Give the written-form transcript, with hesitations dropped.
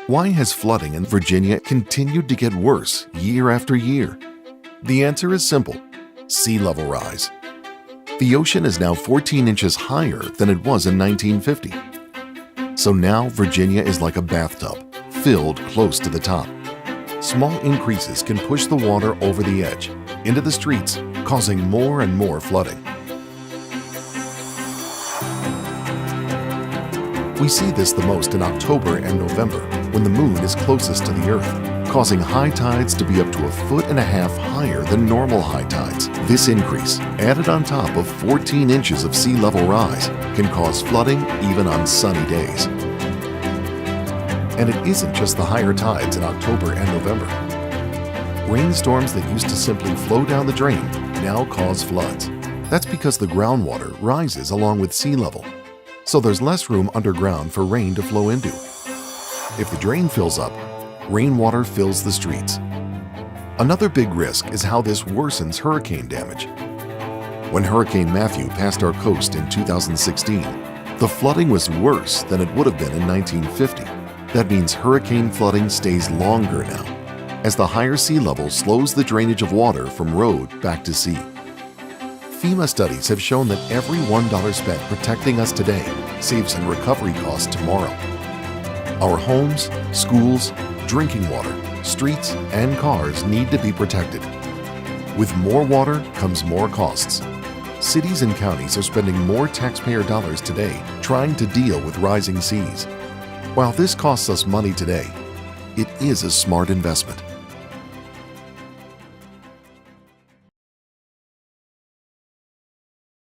Why has flooding in Virginia continued to get worse year after year? The answer is simple: sea level rise. The ocean is now 14 inches higher than it was in 1950. So now Virginia is like a bathtub, filled close to the top. Small increases can push the water over the edge, into the streets, causing more and more flooding. We see this the most in October and November, when the moon is closest to the Earth, causing high tides to be up to 1.5 feet higher than normal high tides. This increase, added on top of 14 inches of sea level rise, can cause flooding even on sunny days. And it isn't just the higher tides in October and November. Rainstorms that used to simply flow down the drain now cause floods. That's because the groundwater rises along with sea level, so there's less room underground for rain to flow into. If the drain fills up, rainwater fills the streets. Another big risk is how this worsens hurricane damage. When Hurricane Matthew passed our coast in 2016, the flooding was worse than it would have been in 1950. That means hurricane flooding stays longer now, as the higher sea level slows the drainage of water from road back to sea. FEMA studies have shown that every $1 spent protecting us today saves in recovery costs tomorrow. Our homes, schools, drinking water, streets, and cars need to be protected. With more water comes more costs. Cities and counties are spending more taxpayer dollars today trying to deal with rising seas. While this costs us money today, it is a smart investment.